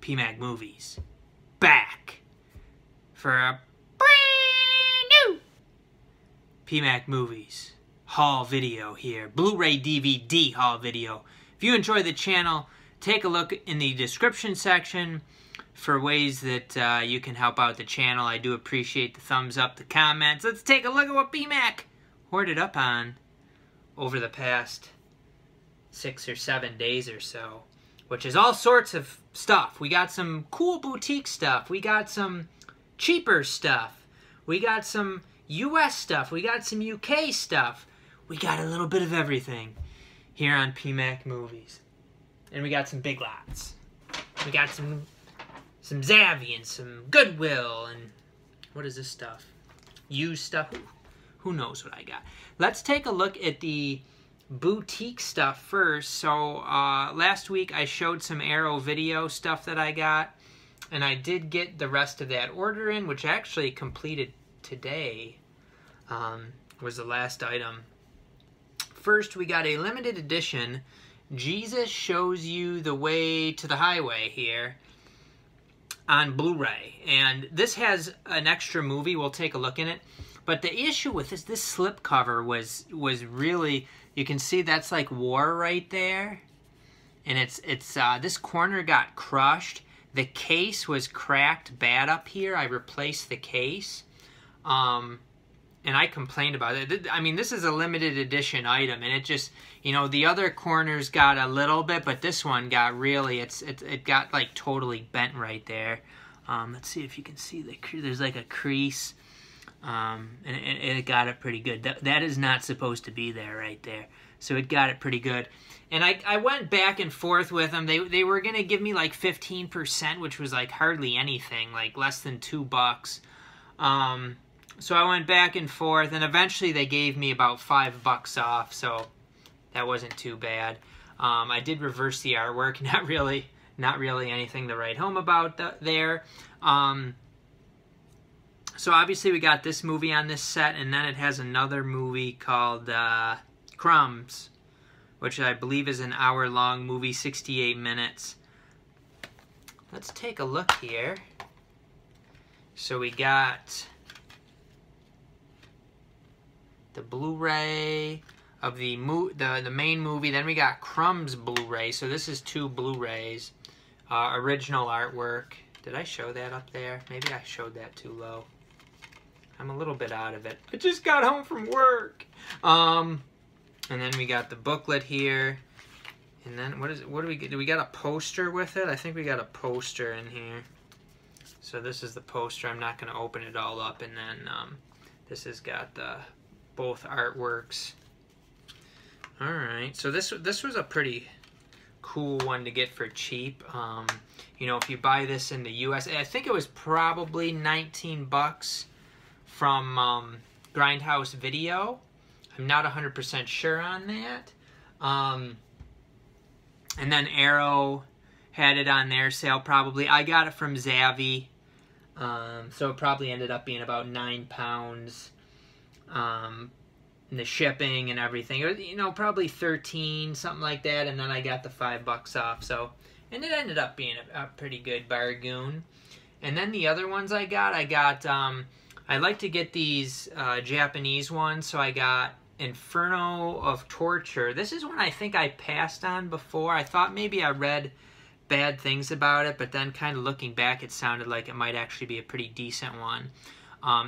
PMacMovies back for a brand new PMacMovies haul video here. Blu-ray DVD haul video. If you enjoy the channel, take a look in the description section for ways that you can help out the channel. I do appreciate the thumbs up, the comments. Let's take a look at what PMac hoarded up on over the past 6 or 7 days or so, which is all sorts of stuff. We got some cool boutique stuff. We got some cheaper stuff. We got some US stuff. We got some UK stuff. We got a little bit of everything here on PMacMovies. And we got some big lots. We got some Zavvi and some Goodwill and what is this stuff? Used stuff. Who knows what I got? Let's take a look at the boutique stuff first. So last week I showed some Arrow video stuff that I got, and I did get the rest of that order in, which actually completed today. Was the last item. First, we got a limited edition Jesus Shows You the Way to the Highway here on Blu-ray, and this has an extra movie. We'll take a look in it. But the issue with this slip cover was really, you can see that's like war right there, and it's this corner got crushed. The case was cracked bad up here. I replaced the case, and I complained about it. I mean, this is a limited edition item, and it just, you know, the other corners got a little bit, but this one got really, it got like totally bent right there. Let's see if you can see there's like a crease. And it got it pretty good. That is not supposed to be there right there. So it got it pretty good. And I went back and forth with them. They were going to give me like 15%, which was like hardly anything, like less than $2. So I went back and forth, and eventually they gave me about $5 off, so that wasn't too bad. I did reverse the artwork, not really anything to write home about there. So obviously we got this movie on this set, and then it has another movie called Crumbs, which I believe is an hour-long movie, 68 minutes. Let's take a look here. So we got the Blu-ray of the main movie. Then we got Crumbs Blu-ray. So this is 2 Blu-rays. Original artwork. Did I show that up there? Maybe I showed that too low. I'm a little bit out of it. I just got home from work. And then we got the booklet here. And then what do we get? Do we got a poster with it? I think we got a poster in here. So this is the poster. I'm not going to open it all up. And then this has got both artworks. All right. So this was a pretty cool one to get for cheap. You know, if you buy this in the US, I think it was probably $19 from Grindhouse Video. I'm not 100% sure on that. And then Arrow had it on their sale probably. I got it from Zavvi, so it probably ended up being about £9. And the shipping and everything, or, you know, probably 13, something like that. And then I got the $5 off. So, and it ended up being a pretty good bargain. And then the other ones I got, I like to get these Japanese ones, so I got Inferno of Torture. This is one I think I passed on before. I thought maybe I read bad things about it, but then kind of looking back, it sounded like it might actually be a pretty decent one.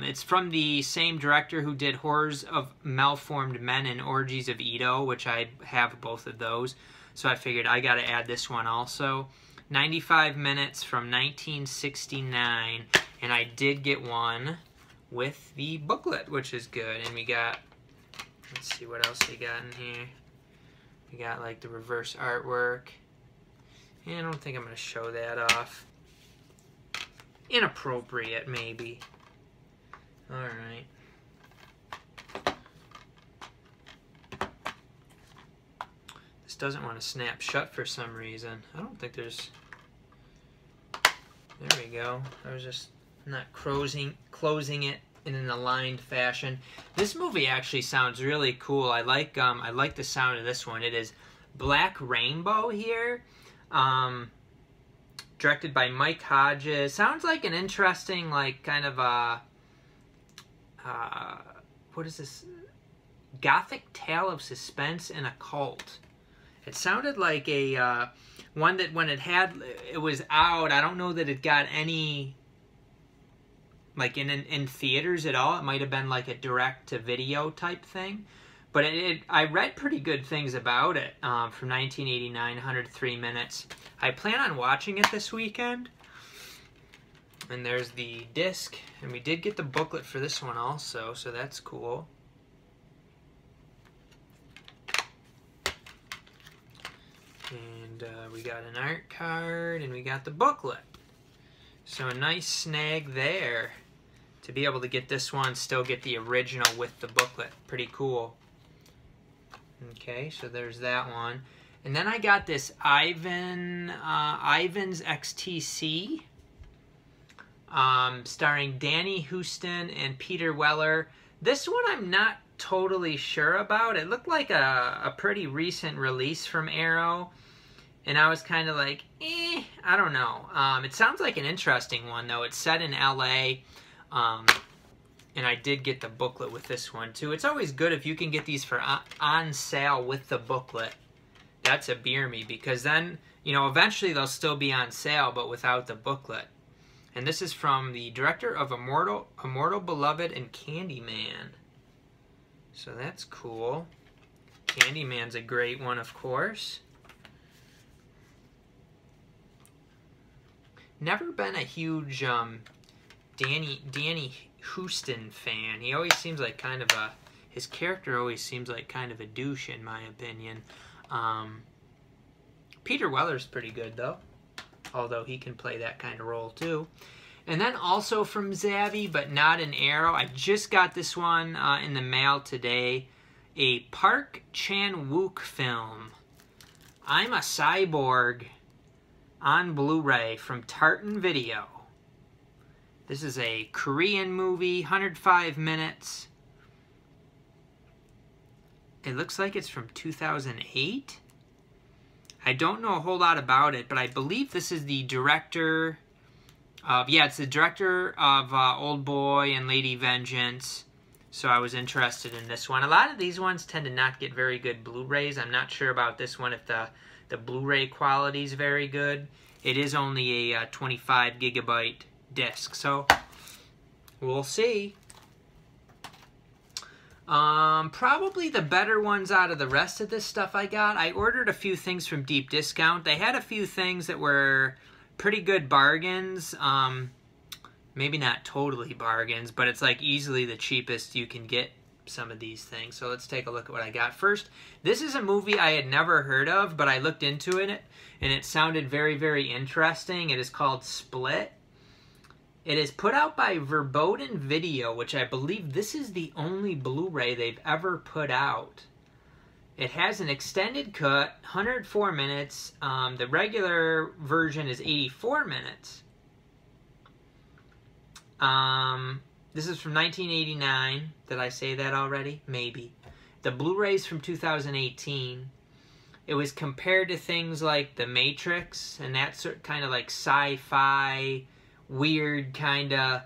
It's from the same director who did Horrors of Malformed Men and Orgies of Edo, which I have both of those. So I figured I got to add this one also. 95 minutes from 1969, and I did get one with the booklet, which is good. And we got, let's see what else we got in here. We got like the reverse artwork. And I don't think I'm going to show that off. Inappropriate, maybe. Alright. This doesn't want to snap shut for some reason. I don't think there's... There we go. I was just not closing it in an aligned fashion. This movie actually sounds really cool. I like the sound of this one. It is Black Rainbow here. directed by Mike Hodges. Sounds like an interesting, like, kind of a, what is this? Gothic tale of suspense and occult. It sounded like a, one that when it was out, I don't know that it got any, like, in theaters at all. It might have been like a direct-to-video type thing. But I read pretty good things about it from 1989, 103 minutes. I plan on watching it this weekend. And there's the disc. And we did get the booklet for this one also, so that's cool. And we got an art card, and we got the booklet. So a nice snag there. To be able to get this one, still get the original with the booklet. Pretty cool. Okay, so there's that one. And then I got this Ivan's XTC, starring Danny Huston and Peter Weller. This one I'm not totally sure about. It looked like a pretty recent release from Arrow. And I was kind of like, I don't know. It sounds like an interesting one, though. It's set in L.A., and I did get the booklet with this one, too. It's always good if you can get these for on sale with the booklet. That's a beer me, because then, you know, eventually they'll still be on sale, but without the booklet. And this is from the director of Immortal Beloved and Candyman. So that's cool. Candyman's a great one, of course. Never been a huge Danny Huston fan. He always seems like kind of a, his character always seems like kind of a douche in my opinion. Peter Weller's pretty good though, although he can play that kind of role too. And then also from Zavvi, but not an Arrow, I just got this one in the mail today, a Park Chan-wook film, I'm a Cyborg, on Blu-ray from Tartan Video. This is a Korean movie, 105 minutes. It looks like it's from 2008. I don't know a whole lot about it, but I believe this is the director of, yeah, it's the director of Old Boy and Lady Vengeance. So I was interested in this one. A lot of these ones tend to not get very good Blu-rays. I'm not sure about this one if the Blu-ray quality is very good. It is only a 25 gigabyte disc, so we'll see. Probably the better ones out of the rest of this stuff I got. I ordered a few things from Deep Discount. They had a few things that were pretty good bargains. Maybe not totally bargains, but it's like easily the cheapest you can get some of these things. So let's take a look at what I got. First, this is a movie I had never heard of, but I looked into it, and it sounded very, very interesting. It is called Split. It is put out by Verboten Video, which I believe this is the only Blu-ray they've ever put out. It has an extended cut, 104 minutes. The regular version is 84 minutes. This is from 1989. Did I say that already? Maybe. The Blu-ray's from 2018. It was compared to things like The Matrix, and that sort kind of like sci-fi, weird kind of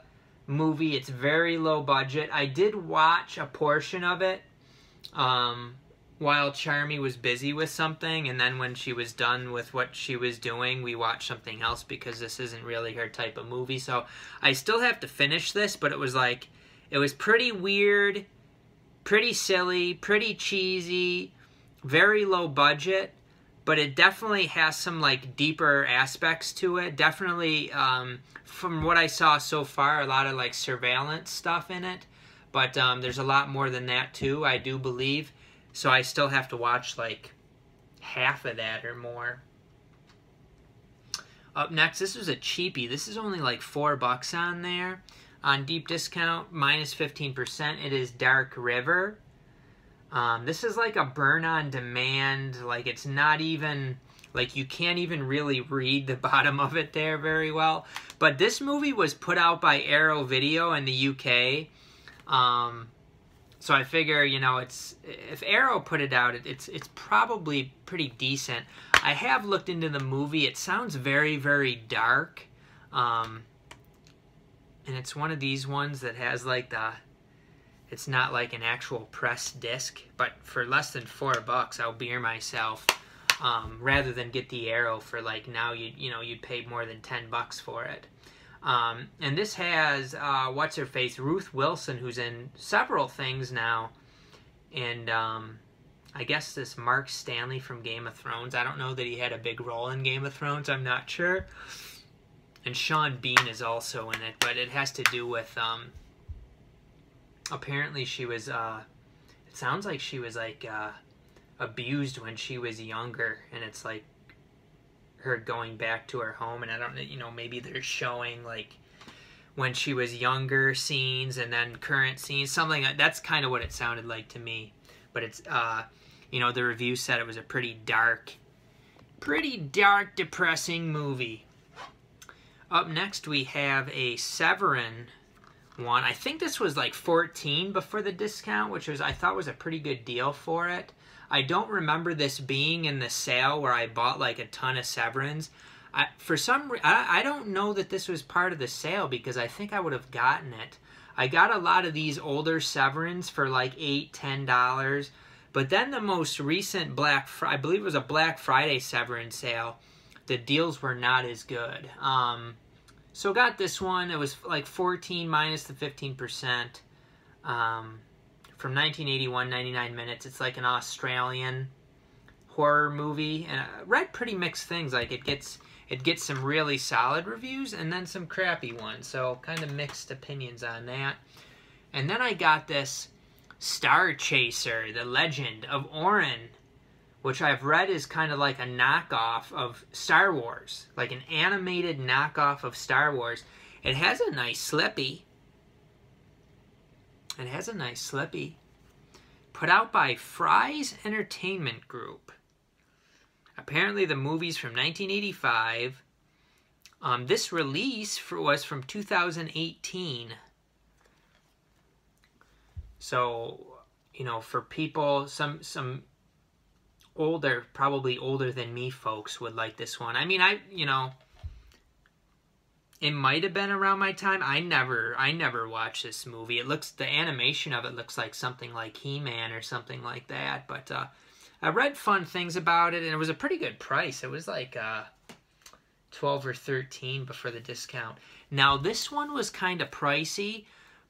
movie. It's very low budget. I did watch a portion of it while Charmy was busy with something, and then when she was done with what she was doing, we watched something else because this isn't really her type of movie. So I still have to finish this, but it was like, it was pretty weird, pretty silly, pretty cheesy, very low budget, but it definitely has some like deeper aspects to it. Definitely, from what I saw so far, a lot of like surveillance stuff in it, but there's a lot more than that too, I do believe. So I still have to watch like half of that or more. Up next, this was a cheapie. This is only like $4 on there. On Deep Discount, minus 15%. It is Dark River. This is like a burn-on-demand. Like, it's not even, like, you can't even really read the bottom of it there very well. But this movie was put out by Arrow Video in the UK. So I figure, you know, if Arrow put it out, it's probably pretty decent. I have looked into the movie. It sounds very, very dark. And it's one of these ones that has like it's not like an actual press disc, but for less than $4 I'll beer myself, rather than get the Arrow for like now you'd pay more than $10 for it. And this has what's her face, Ruth Wilson, who's in several things now, and I guess this Mark Stanley from Game of Thrones. I don't know that he had a big role in Game of Thrones, I'm not sure. And Sean Bean is also in it, but it has to do with apparently she was it sounds like she was like abused when she was younger, and it's like her going back to her home, and I don't know, you know, maybe they're showing like when she was younger scenes and then current scenes, something like that's kind of what it sounded like to me. But it's you know, the review said it was a pretty dark, depressing movie. Up next we have a Severin one. I think this was like $14 before the discount, which was, I thought, was a pretty good deal for it. I don't remember this being in the sale where I bought like a ton of Severins. I don't know that this was part of the sale, because I think I would have gotten it. I got a lot of these older Severins for like $8, $10, but then the most recent I believe it was a Black Friday Severin sale, the deals were not as good. So got this one. It was like $14 minus the 15%. From 1981, 99 minutes. It's like an Australian horror movie, and I read pretty mixed things. Like it gets some really solid reviews and then some crappy ones. So kind of mixed opinions on that. And then I got this Star Chaser, The Legend of Oren, which I've read is kind of like a knockoff of Star Wars, like an animated knockoff of Star Wars. It has a nice Slippy. It has a nice Slippy. Put out by Fry's Entertainment Group. Apparently the movie's from 1985. This release was from 2018. So, you know, for people, some older, probably older than me folks would like this one. I mean, you know, it might have been around my time. I never watched this movie. The animation of it looks like something like He-Man or something like that. But I read fun things about it, and it was a pretty good price. It was like 12 or 13 before the discount. Now, this one was kind of pricey,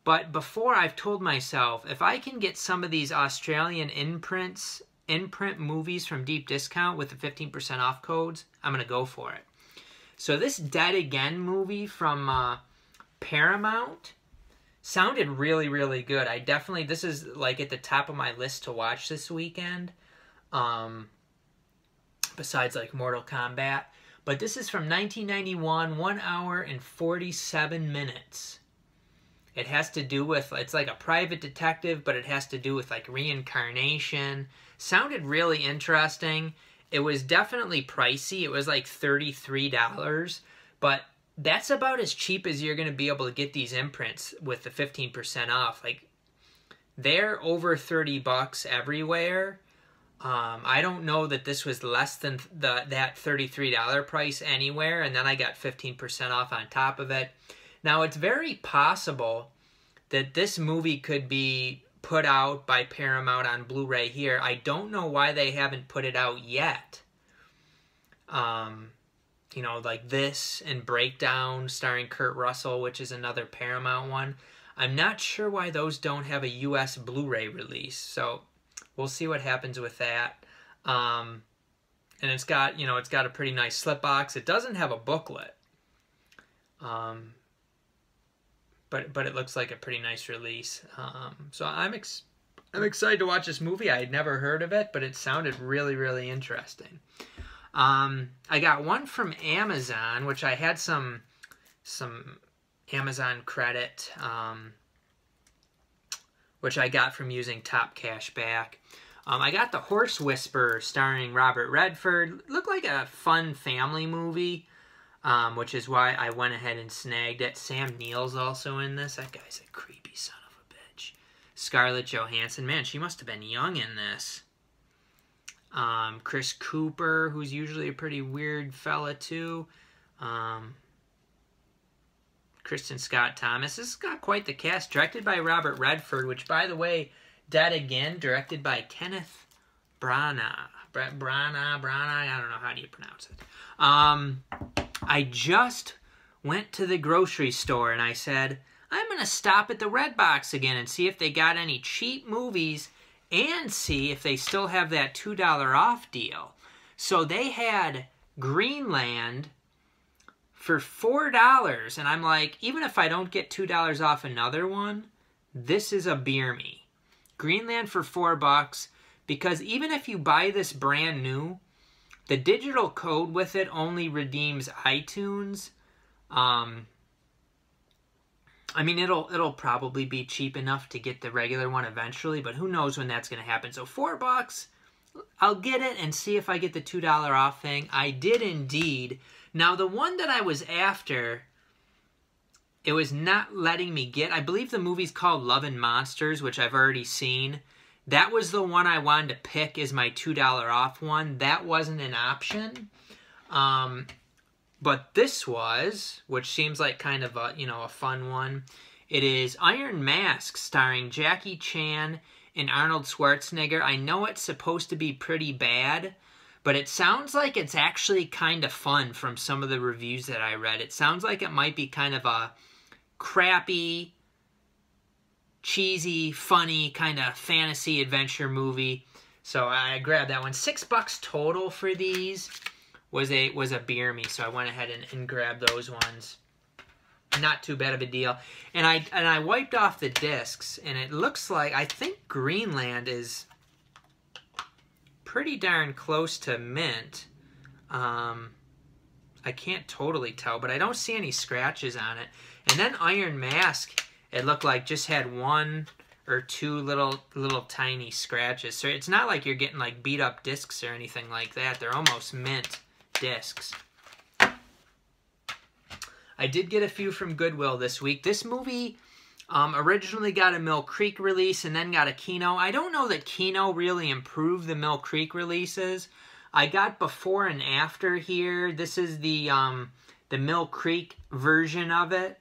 but before I've told myself, if I can get some of these Australian imprint movies from deep discount with the 15% off codes, I'm going to go for it. So this Dead Again movie from Paramount sounded really, really good. This is like at the top of my list to watch this weekend. Besides like Mortal Kombat. But this is from 1991, 1 hour and 47 minutes. It has to do with, it's like a private detective, but it has to do with like reincarnation. Sounded really interesting. It was definitely pricey. It was like $33, but that's about as cheap as you're going to be able to get these imprints with the 15% off. Like, they're over $30 everywhere. I don't know that this was less than that $33 price anywhere, and then I got 15% off on top of it. Now, it's very possible that this movie could be put out by Paramount on Blu-ray here. I don't know why they haven't put it out yet. You know, like this and Breakdown starring Kurt Russell, which is another Paramount one. I'm not sure why those don't have a US Blu-ray release. So we'll see what happens with that. And it's got, you know, it's got a pretty nice slip box. It doesn't have a booklet. But it looks like a pretty nice release. So I'm excited to watch this movie. I had never heard of it, but it sounded really, really interesting. I got one from Amazon, which I had some Amazon credit, which I got from using Top Cash Back. I got The Horse Whisperer starring Robert Redford. Looked like a fun family movie. Which is why I went ahead and snagged it. Sam Neill's also in this. That guy's a creepy son of a bitch. Scarlett Johansson. Man, she must have been young in this. Chris Cooper, who's usually a pretty weird fella too. Kristen Scott Thomas. This has got quite the cast. Directed by Robert Redford, which, by the way, Dead Again, directed by Kenneth Branagh. Branagh, I don't know, how do you pronounce it? I just went to the grocery store and I said, I'm going to stop at the Redbox again and see if they got any cheap movies and see if they still have that $2 off deal. So they had Greenland for $4, and I'm like, even if I don't get $2 off another one, this is a beer me. Greenland for $4, because even if you buy this brand new, the digital code with it only redeems iTunes. I mean, it'll probably be cheap enough to get the regular one eventually, but who knows when that's going to happen. So $4, I'll get it and see if I get the $2 off thing. I did indeed. Now, the one that I was after, it was not letting me get. I believe the movie's called Love and Monsters, which I've already seen. That was the one I wanted to pick as my $2 off one. That wasn't an option. But this was, which seems like kind of a, a fun one. It is Iron Mask, starring Jackie Chan and Arnold Schwarzenegger. I know it's supposed to be pretty bad, but it sounds like it's actually kind of fun from some of the reviews that I read. It sounds like it might be kind of a crappy, cheesy, funny kind of fantasy adventure movie. So I grabbed that one. $6 total for these was a beer me, so I went ahead and grabbed those ones. Not too bad of a deal. And I wiped off the discs, and it looks like, I think Greenland is pretty darn close to mint. I can't totally tell, but I don't see any scratches on it. And then Iron Mask, it looked like just had one or two little tiny scratches. So it's not like you're getting like beat up discs or anything like that. They're almost mint discs. I did get a few from Goodwill this week. This movie originally got a Mill Creek release and then got a Kino. I don't know that Kino really improved the Mill Creek releases. I got before and after here. This is the Mill Creek version of it.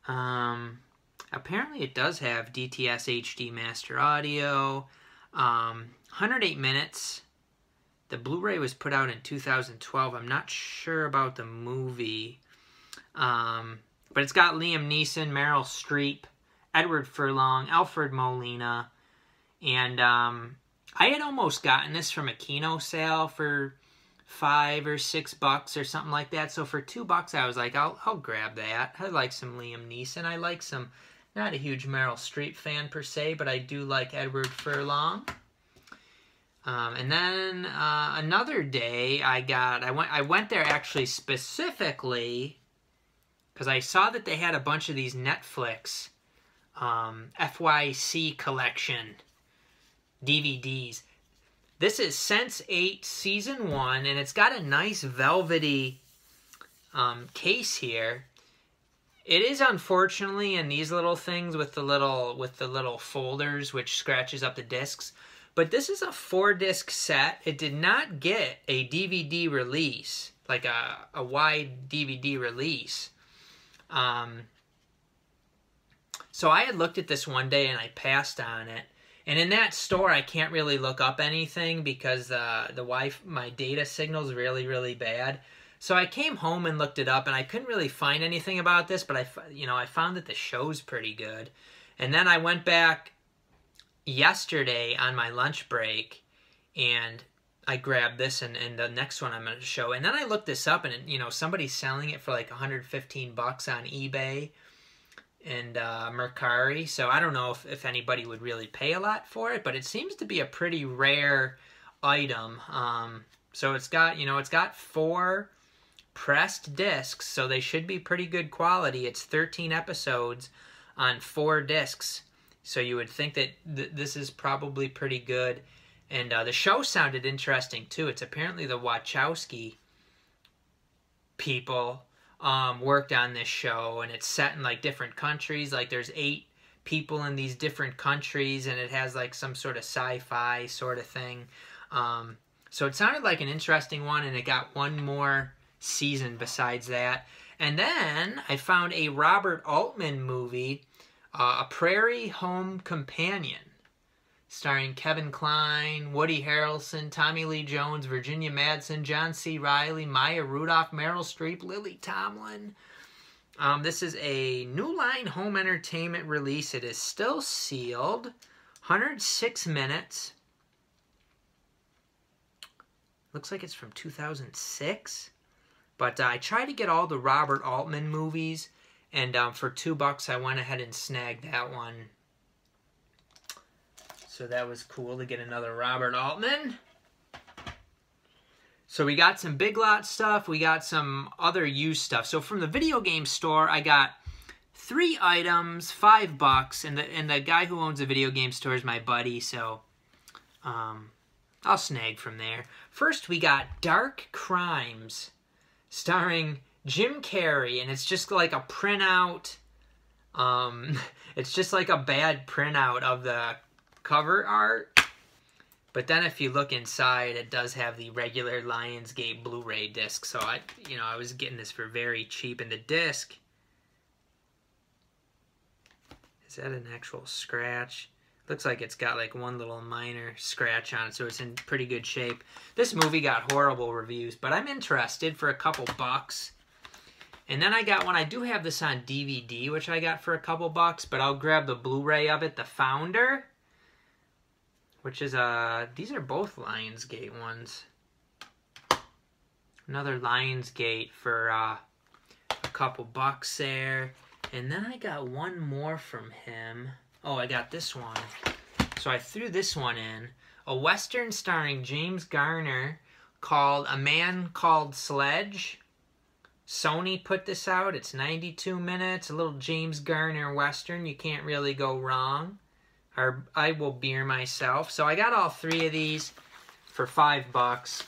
Apparently it does have DTS HD Master Audio. 108 minutes. The Blu-ray was put out in 2012. I'm not sure about the movie. But it's got Liam Neeson, Meryl Streep, Edward Furlong, Alfred Molina. And I had almost gotten this from a Kino sale for $5 or $6 or something like that. So for $2, I was like, I'll grab that. I like some Liam Neeson. I like some, not a huge Meryl Streep fan per se, but I do like Edward Furlong. And then another day I went there actually specifically because I saw that they had a bunch of these Netflix FYC collection DVDs. This is Sense8 Season 1, and it's got a nice velvety case here. It is unfortunately in these little things with the little folders which scratches up the discs. But this is a 4-disc set. It did not get a DVD release, like a wide DVD release. So I had looked at this one day and I passed on it. And in that store, I can't really look up anything because my data signal's really, really bad. So I came home and looked it up, and I couldn't really find anything about this. But I found that the show's pretty good. And then I went back yesterday on my lunch break, and I grabbed this and the next one I'm going to show. And then I looked this up, and somebody's selling it for like $115 on eBay and Mercari. So I don't know if anybody would really pay a lot for it, but it seems to be a pretty rare item. So it's got 4 pressed discs, so they should be pretty good quality. It's 13 episodes on 4 discs. So you would think that this is probably pretty good. And the show sounded interesting, too. It's apparently the Wachowski people worked on this show. And it's set in, like, different countries. Like, there's 8 people in these different countries, and it has like some sort of sci-fi sort of thing. So it sounded like an interesting one, and it got one more season besides that. And then I found a Robert Altman movie, A Prairie Home Companion, starring Kevin Kline, Woody Harrelson, Tommy Lee Jones, Virginia Madsen, John C. Reilly, Maya Rudolph, Meryl Streep, Lily Tomlin. This is a New Line Home Entertainment release. It is still sealed. 106 minutes. Looks like it's from 2006. But I tried to get all the Robert Altman movies, and for $2 I went ahead and snagged that one. So that was cool to get another Robert Altman. So we got some Big Lot stuff. We got some other used stuff. So from the video game store, I got 3 items, $5, and the guy who owns the video game store is my buddy, so I'll snag from there. First, we got Dark Crimes, starring Jim Carrey, and it's just like a printout. It's just like a bad printout of the cover art. But then if you look inside, it does have the regular Lionsgate Blu-ray disc. So I was getting this for very cheap. And the disc, is that an actual scratch? Looks like it's got like one little minor scratch on it, so it's in pretty good shape. This movie got horrible reviews, but I'm interested for a couple bucks. And then I got one, I do have this on DVD, which I got for a couple bucks, but I'll grab the Blu-ray of it, The Founder, which is, these are both Lionsgate ones. Another Lionsgate for a couple bucks there. And then I got one more from him. Oh, I got this one. So I threw this one in. A Western starring James Garner called A Man Called Sledge. Sony put this out. It's 92 minutes. A little James Garner Western. You can't really go wrong. Or I Will Beer Myself. So I got all 3 of these for $5.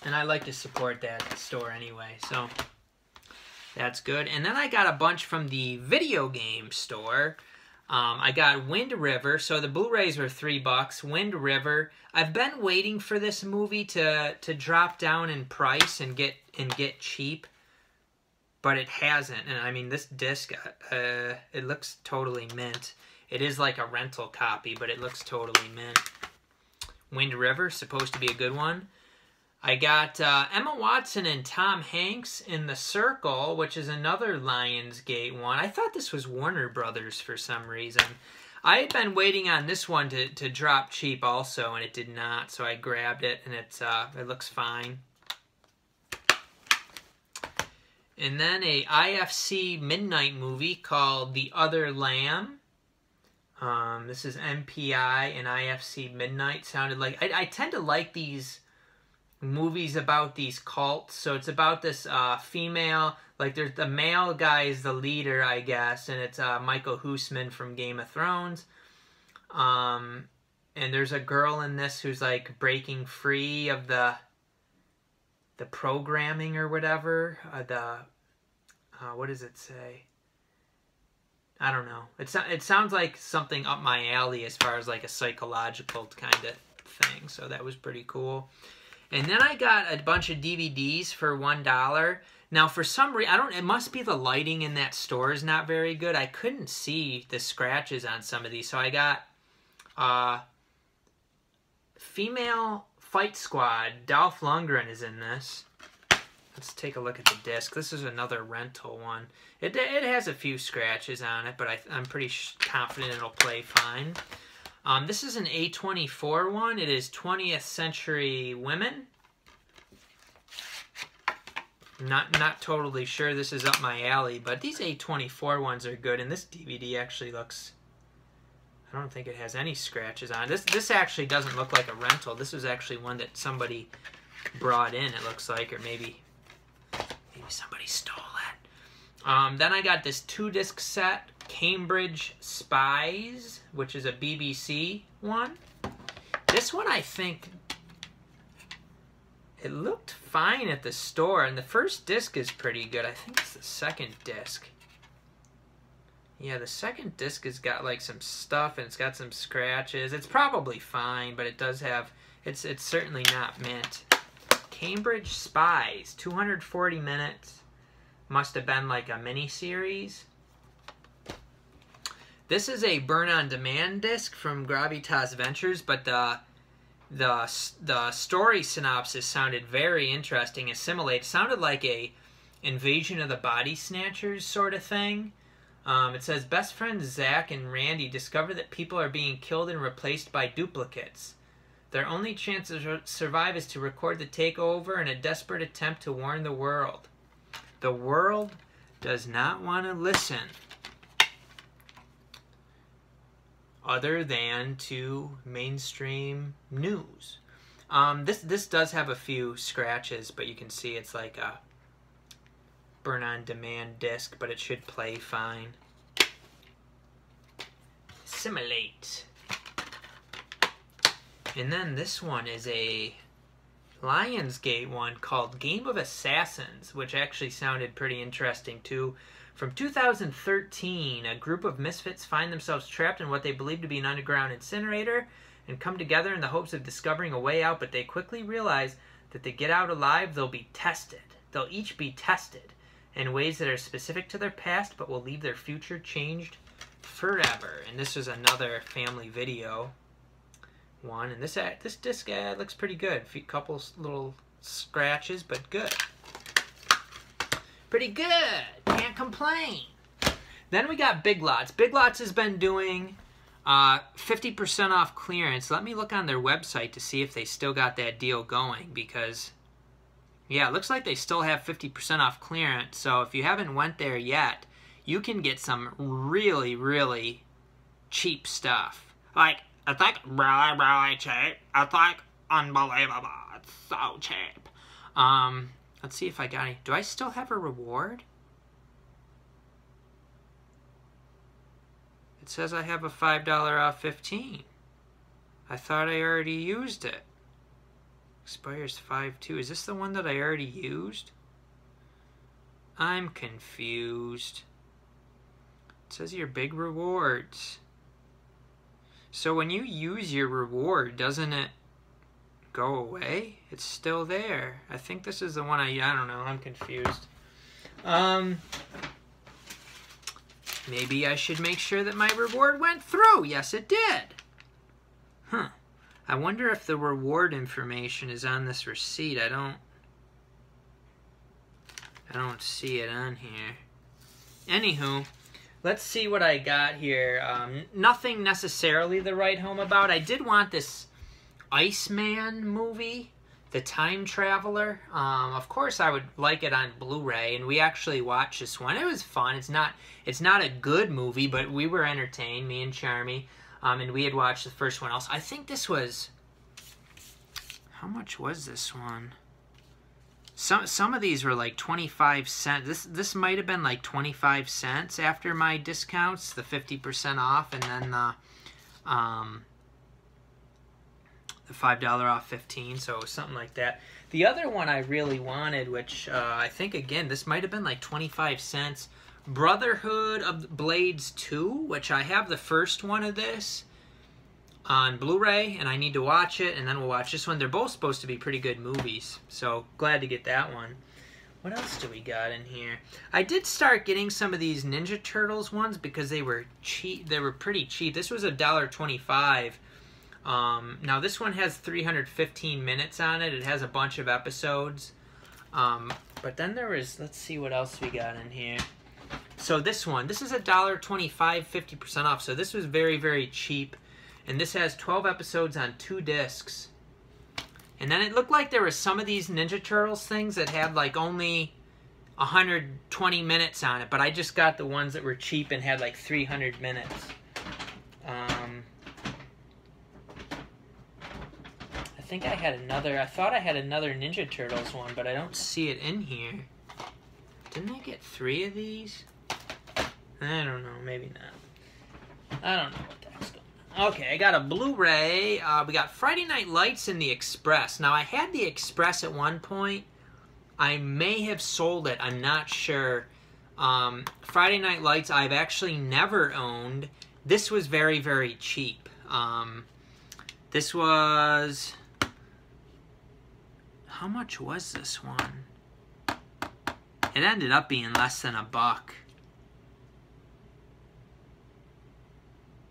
And I like to support that store anyway. So that's good. And then I got a bunch from the video game store. I got Wind River. So the Blu-rays were $3. Wind River. I've been waiting for this movie to drop down in price and get cheap, but it hasn't. And I mean, this disc, it looks totally mint. It is like a rental copy, but it looks totally mint. Wind River, supposed to be a good one. I got Emma Watson and Tom Hanks in The Circle, which is another Lionsgate one. I thought this was Warner Brothers for some reason. I had been waiting on this one to drop cheap also, and it did not, so I grabbed it, and it looks fine. And then a IFC midnight movie called The Other Lamb. This is MPI and IFC Midnight. Sounded like... I tend to like these movies about these cults. So it's about this female... Like, there's the male guy is the leader, I guess. And it's Michael Huisman from Game of Thrones. And there's a girl in this who's, like, breaking free of the programming or whatever. What does it say? I don't know. It sounds like something up my alley as far as like a psychological kind of thing. So that was pretty cool. And then I got a bunch of DVDs for $1. Now for some reason, it must be the lighting in that store is not very good. I couldn't see the scratches on some of these. So I got Female Fight Squad. Dolph Lundgren is in this. Let's take a look at the disc. This is another rental one. It has a few scratches on it, but I'm pretty confident it'll play fine. This is an A24 one. It is 20th Century Women. Not totally sure this is up my alley, but these A24 ones are good, and this DVD actually looks... I don't think it has any scratches on it. This actually doesn't look like a rental. This was actually one that somebody brought in, it looks like, or maybe somebody stole it. Then I got this 2-disc set, Cambridge Spies, which is a BBC one. This one, I think, it looked fine at the store, and the first disc is pretty good. I think it's the second disc. Yeah, the second disc has got like some stuff and it's got some scratches. It's probably fine, but it does have, it's certainly not mint. Cambridge Spies, 240 minutes. Must have been like a mini-series. This is a burn-on-demand disc from Gravitas Ventures, but the story synopsis sounded very interesting. It sounded like a Invasion of the Body Snatchers sort of thing. It says, best friends Zach and Randy discover that people are being killed and replaced by duplicates. Their only chance to survive is to record the takeover in a desperate attempt to warn the world. The world does not want to listen, other than to mainstream news. This does have a few scratches, but you can see it's like a burn-on-demand disc, but it should play fine. Simulate. And then this one is a Lionsgate one called Game of Assassins, which actually sounded pretty interesting too. From 2013, a group of misfits find themselves trapped in what they believe to be an underground incinerator and come together in the hopes of discovering a way out, but they quickly realize that to get out alive, they'll be tested. They'll each be tested in ways that are specific to their past, but will leave their future changed forever. And this was another family video one, and this disc looks pretty good. A couple little scratches, but good. Pretty good. Can't complain. Then we got Big Lots. Big Lots has been doing 50% off clearance. Let me look on their website to see if they still got that deal going, because yeah, it looks like they still have 50% off clearance. So if you haven't went there yet, you can get some really, really cheap stuff. Like, I think really, really cheap. I think unbelievable. It's so cheap. Let's see if I got any. Do I still have a reward? It says I have a $5 off 15. I thought I already used it. Expires 5/2. Is this the one that I already used? I'm confused. It says your big rewards. So when you use your reward, doesn't it go away? It's still there. I think this is the one I don't know. I'm confused. Maybe I should make sure that my reward went through. Yes, it did. Huh. I wonder if the reward information is on this receipt. I don't see it on here. Anywho, let's see what I got here. Nothing necessarily to write home about. I did want this Iceman movie, The Time Traveler. Of course, I would like it on Blu-ray, and we actually watched this one. It was fun. It's not a good movie, but we were entertained, me and Charmy, and we had watched the first one also. I think this was... How much was this one? Some of these were like 25 cents. This might have been like 25 cents after my discounts, the 50% off, and then the $5 off 15, so it was something like that. The other one I really wanted, which I think, again, this might have been like 25 cents, Brotherhood of Blades 2, which I have the first one of this on Blu-ray, and I need to watch it, and then we'll watch this one. They're both supposed to be pretty good movies, so glad to get that one. What else do we got in here? I did start getting some of these Ninja Turtles ones because they were cheap. They were pretty cheap. This was $1.25. Now this one has 315 minutes on it. It has a bunch of episodes. But then there was, let's see what else we got in here. So this one, this is $1.25, 50% off. So this was very, very cheap. And this has 12 episodes on 2 discs. And then it looked like there were some of these Ninja Turtles things that had like only 120 minutes on it. But I just got the ones that were cheap and had like 300 minutes. I think I had another, I thought I had another Ninja Turtles one, but I don't see it in here. Didn't I get 3 of these? I don't know, maybe not. I don't know what the heck's going on. Okay, I got a Blu-ray. We got Friday Night Lights and The Express. Now, I had The Express at one point. I may have sold it. I'm not sure. Friday Night Lights I've actually never owned. This was very, very cheap. This was... How much was this one? It ended up being less than $1.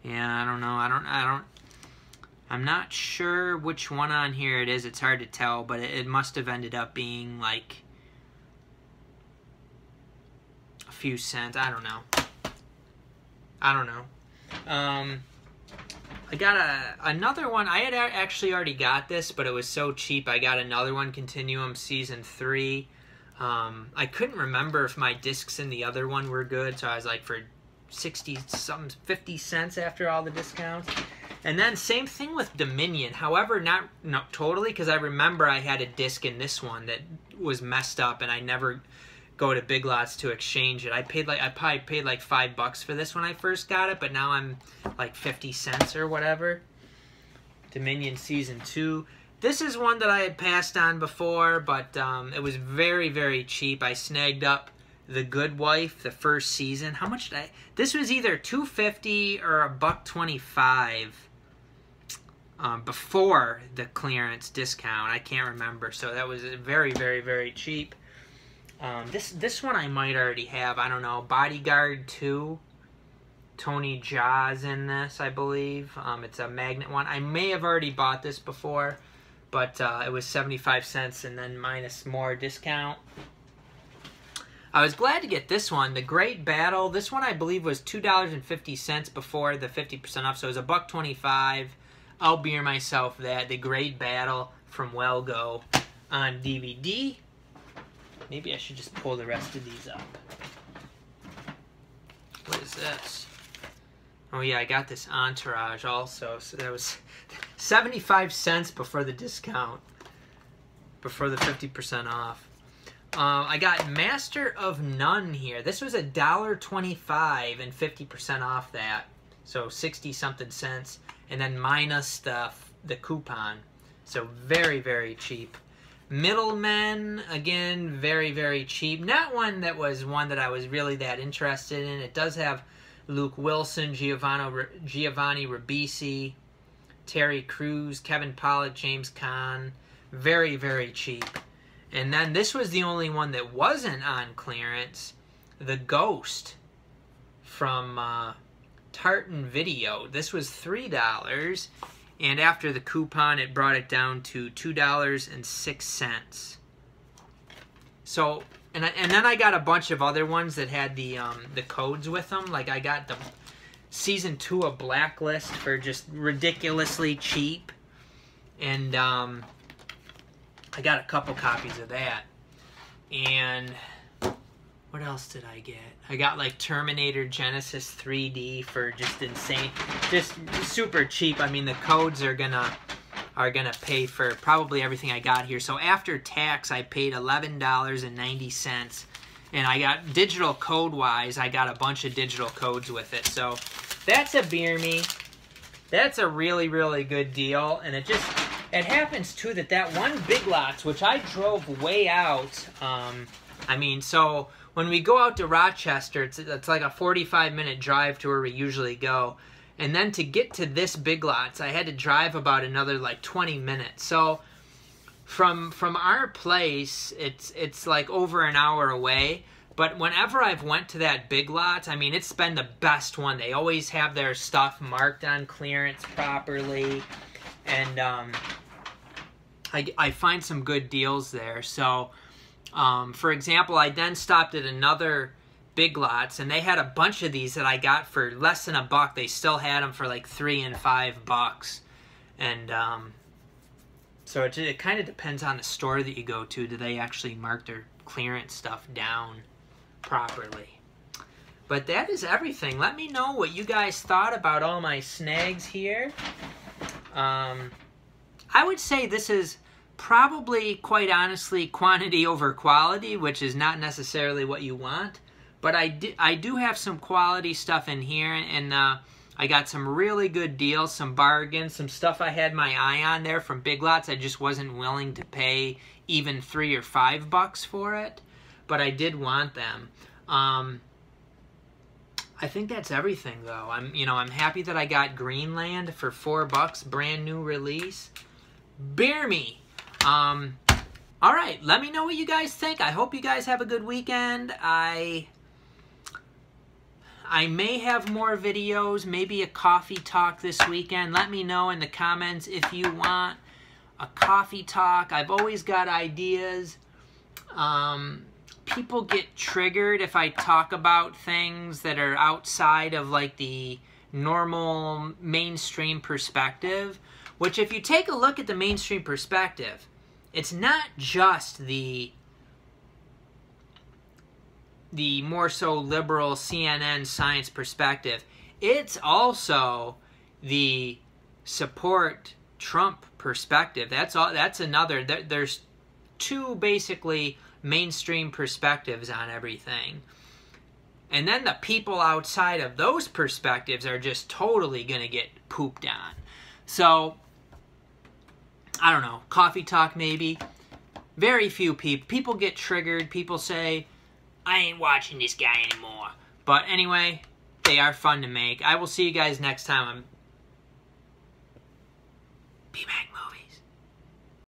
Yeah, I don't know. I'm not sure which one on here it is. It's hard to tell, but it must have ended up being like a few cents. I don't know. I got another one. I had actually already got this, but it was so cheap. I got another one, Continuum Season 3. I couldn't remember if my discs in the other one were good, so I was like, for 60-something, 50 cents after all the discounts. And then same thing with Dominion. However, not totally, because I remember I had a disc in this one that was messed up, and I never go to Big Lots to exchange it. I probably paid like $5 for this when I first got it, but now I'm like 50 cents or whatever. Dominion Season 2. This is one that I had passed on before, but it was very, very cheap. I snagged up The Good Wife, the first season. How much did I... This was either $2.50 or $1.25 before the clearance discount. I can't remember. So that was very, very, very cheap. This one I might already have. I don't know. Bodyguard 2. Tony Jaa's in this, I believe. It's a magnet one. I may have already bought this before, but it was 75 cents and then minus more discount. I was glad to get this one, The Great Battle. This one I believe was $2.50 before the 50% off, so it was $1.25. I'll beer myself that. The Great Battle from Well Go on DVD. Maybe I should just pull the rest of these up. What is this? Oh yeah, I got this Entourage also, so that was 75 cents before the discount, before the 50% off. I got Master of None here. This was $1.25 and 50% off that, so 60-something cents, and then minus the coupon, so very, very cheap. Middlemen, again, very, very cheap. Not one that I was really that interested in. It does have Luke Wilson, Giovanni Ribisi, Terry Crews, Kevin Pollak, James Caan. Very, very cheap. And then this was the only one that wasn't on clearance. The Ghost from Tartan Video. This was $3. And after the coupon, it brought it down to $2.06. So, and then I got a bunch of other ones that had the codes with them. Like I got the Season 2 of Blacklist for just ridiculously cheap. And I got a couple copies of that. And what else did I get? I got like Terminator Genesis 3D for just insane, just super cheap. I mean, the codes are gonna pay for probably everything I got here. So after tax, I paid $11.90, and I got digital code wise. I got a bunch of digital codes with it. So that's a beer me. That's a really, really good deal, and it happens too that one Big Lots, which I drove way out. I mean, so when we go out to Rochester, it's like a 45-minute drive to where we usually go. And then to get to this Big Lots, I had to drive about another like 20 minutes. So from our place, it's like over an hour away. But whenever I've went to that Big Lots, I mean, it's been the best one. They always have their stuff marked on clearance properly. And I find some good deals there. So... for example, I then stopped at another Big Lots, and they had a bunch of these that I got for less than $1. They still had them for like $3 and $5, and so it kind of depends on the store that you go to. Do they actually mark their clearance stuff down properly? But that is everything. Let me know what you guys thought about all my snags here. I would say this is probably, quite honestly, quantity over quality, which is not necessarily what you want. But I do have some quality stuff in here, and I got some really good deals, some bargains, some stuff I had my eye on there from Big Lots. I just wasn't willing to pay even $3 or $5 for it, but I did want them. I think that's everything, though. I'm happy that I got Greenland for $4, brand new release. Bear me. All right, let me know what you guys think. I hope you guys have a good weekend. I may have more videos, maybe a coffee talk this weekend. Let me know in the comments if you want a coffee talk. I've always got ideas. People get triggered if I talk about things that are outside of like the normal mainstream perspective, which if you take a look at the mainstream perspective, it's not just the more so liberal CNN science perspective. It's also the support Trump perspective. That's another. There's two basically mainstream perspectives on everything. And then the people outside of those perspectives are just totally going to get pooped on. So, I don't know, coffee talk maybe. Very few people get triggered. People say, I ain't watching this guy anymore. But anyway, they are fun to make. I will see you guys next time.